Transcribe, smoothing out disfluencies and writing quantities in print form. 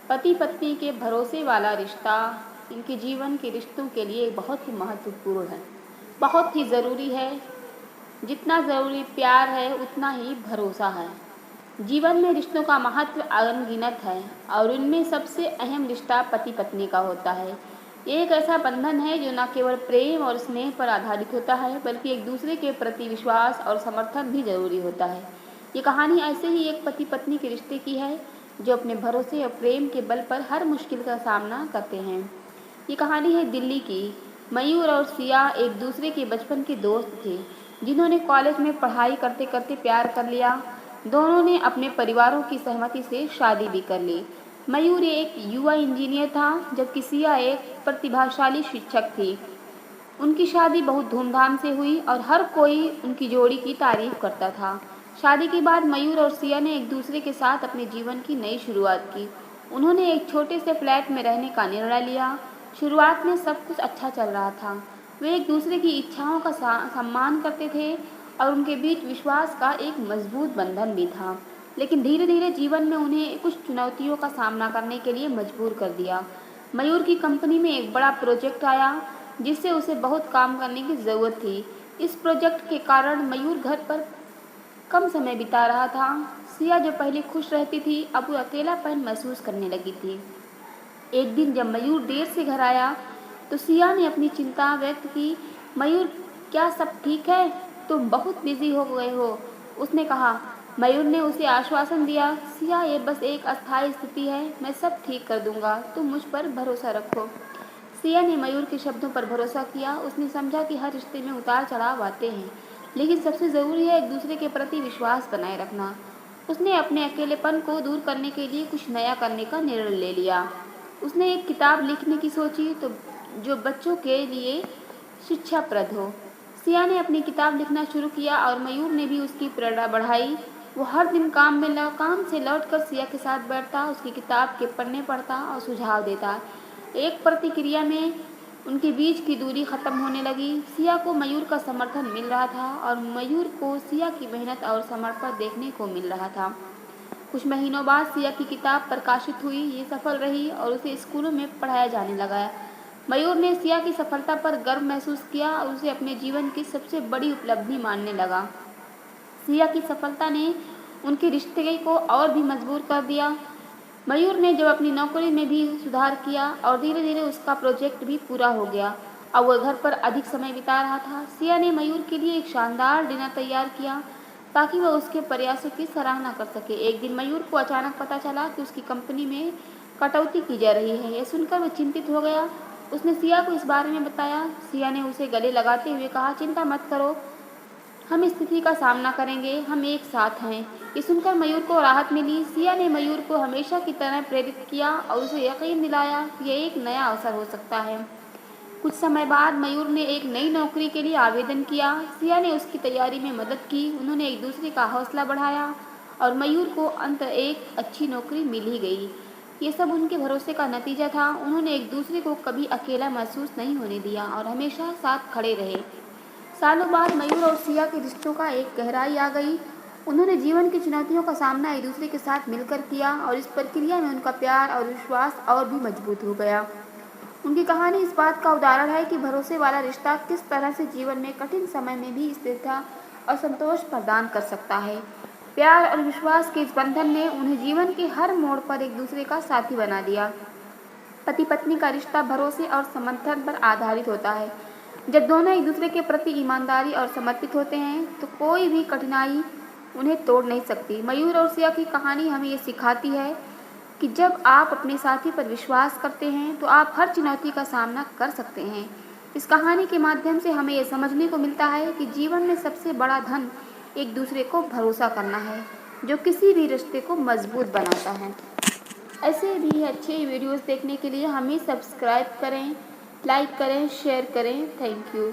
पति पत्नी के भरोसे वाला रिश्ता इनके जीवन के रिश्तों के लिए बहुत ही महत्वपूर्ण है, बहुत ही ज़रूरी है। जितना ज़रूरी प्यार है उतना ही भरोसा है। जीवन में रिश्तों का महत्व अनगिनत है और उनमें सबसे अहम रिश्ता पति पत्नी का होता है। ये एक ऐसा बंधन है जो न केवल प्रेम और स्नेह पर आधारित होता है बल्कि एक दूसरे के प्रति विश्वास और समर्थन भी जरूरी होता है। ये कहानी ऐसे ही एक पति पत्नी के रिश्ते की है जो अपने भरोसे और प्रेम के बल पर हर मुश्किल का सामना करते हैं। ये कहानी है दिल्ली की। मयूर और सिया एक दूसरे के बचपन के दोस्त थे जिन्होंने कॉलेज में पढ़ाई करते करते प्यार कर लिया। दोनों ने अपने परिवारों की सहमति से शादी भी कर ली। मयूर एक युवा इंजीनियर था जबकि सिया एक प्रतिभाशाली शिक्षक थी। उनकी शादी बहुत धूमधाम से हुई और हर कोई उनकी जोड़ी की तारीफ करता था। शादी के बाद मयूर और सिया ने एक दूसरे के साथ अपने जीवन की नई शुरुआत की। उन्होंने एक छोटे से फ्लैट में रहने का निर्णय लिया। शुरुआत में सब कुछ अच्छा चल रहा था। वे एक दूसरे की इच्छाओं का सम्मान करते थे और उनके बीच विश्वास का एक मजबूत बंधन भी था। लेकिन धीरे धीरे जीवन में उन्हें कुछ चुनौतियों का सामना करने के लिए मजबूर कर दिया। मयूर की कंपनी में एक बड़ा प्रोजेक्ट आया जिससे उसे बहुत काम करने की ज़रूरत थी। इस प्रोजेक्ट के कारण मयूर घर पर कम समय बिता रहा था। सिया जो पहले खुश रहती थी अब वो अकेलापन महसूस करने लगी थी। एक दिन जब मयूर देर से घर आया तो सिया ने अपनी चिंता व्यक्त की। मयूर, क्या सब ठीक है? तुम बहुत बिजी हो गए हो, उसने कहा। मयूर ने उसे आश्वासन दिया, सिया ये बस एक अस्थायी स्थिति है, मैं सब ठीक कर दूंगा, तुम मुझ पर भरोसा रखो। सिया ने मयूर के शब्दों पर भरोसा किया। उसने समझा कि हर रिश्ते में उतार चढ़ाव आते हैं लेकिन सबसे ज़रूरी है एक दूसरे के प्रति विश्वास बनाए रखना। उसने अपने अकेलेपन को दूर करने के लिए कुछ नया करने का निर्णय ले लिया। उसने एक किताब लिखने की सोची तो जो बच्चों के लिए शिक्षाप्रद हो। सिया ने अपनी किताब लिखना शुरू किया और मयूर ने भी उसकी प्रेरणा बढ़ाई। वो हर दिन काम से लौटकर सिया के साथ बैठता, उसकी किताब के पन्ने पढ़ता और सुझाव देता। एक प्रतिक्रिया में उनके बीच की दूरी खत्म होने लगी। सिया को मयूर का समर्थन मिल रहा था और मयूर को सिया की मेहनत और समर्पण देखने को मिल रहा था। कुछ महीनों बाद सिया की किताब प्रकाशित हुई। ये सफल रही और उसे स्कूलों में पढ़ाया जाने लगा। मयूर ने सिया की सफलता पर गर्व महसूस किया और उसे अपने जीवन की सबसे बड़ी उपलब्धि मानने लगा। सिया की सफलता ने उनके रिश्ते को और भी मजबूत कर दिया। मयूर ने जब अपनी नौकरी में भी सुधार किया और धीरे धीरे उसका प्रोजेक्ट भी पूरा हो गया। अब वह घर पर अधिक समय बिता रहा था। सिया ने मयूर के लिए एक शानदार डिनर तैयार किया ताकि वह उसके प्रयासों की सराहना कर सके। एक दिन मयूर को अचानक पता चला कि उसकी कंपनी में कटौती की जा रही है। यह सुनकर वह चिंतित हो गया। उसने सिया को इस बारे में बताया। सिया ने उसे गले लगाते हुए कहा, चिंता मत करो, हम इस स्थिति का सामना करेंगे, हम एक साथ हैं। ये सुनकर मयूर को राहत मिली। सिया ने मयूर को हमेशा की तरह प्रेरित किया और उसे यकीन दिलाया कि यह एक नया अवसर हो सकता है। कुछ समय बाद मयूर ने एक नई नौकरी के लिए आवेदन किया। सिया ने उसकी तैयारी में मदद की। उन्होंने एक दूसरे का हौसला बढ़ाया और मयूर को अंत एक अच्छी नौकरी मिल ही गई। ये सब उनके भरोसे का नतीजा था। उन्होंने एक दूसरे को कभी अकेला महसूस नहीं होने दिया और हमेशा साथ खड़े रहे। सालों बाद मयूर और सिया के रिश्तों का एक गहराई आ गई। उन्होंने जीवन की चुनौतियों का सामना एक दूसरे के साथ मिलकर किया और इस प्रक्रिया में उनका प्यार और विश्वास और भी मजबूत हो गया। उनकी कहानी इस बात का उदाहरण है कि भरोसे वाला रिश्ता किस तरह से जीवन में कठिन समय में भी स्थिरता और संतोष प्रदान कर सकता है। प्यार और विश्वास के इस बंधन ने उन्हें जीवन के हर मोड़ पर एक दूसरे का साथी बना दिया। पति पत्नी का रिश्ता भरोसे और समर्थन पर आधारित होता है। जब दोनों एक दूसरे के प्रति ईमानदारी और समर्पित होते हैं तो कोई भी कठिनाई उन्हें तोड़ नहीं सकती। मयूर और सिया की कहानी हमें ये सिखाती है कि जब आप अपने साथी पर विश्वास करते हैं तो आप हर चुनौती का सामना कर सकते हैं। इस कहानी के माध्यम से हमें ये समझने को मिलता है कि जीवन में सबसे बड़ा धन एक दूसरे को भरोसा करना है जो किसी भी रिश्ते को मजबूत बनाता है। ऐसे भी अच्छे वीडियोस देखने के लिए हमें सब्सक्राइब करें, लाइक करें, शेयर करें। Thank you.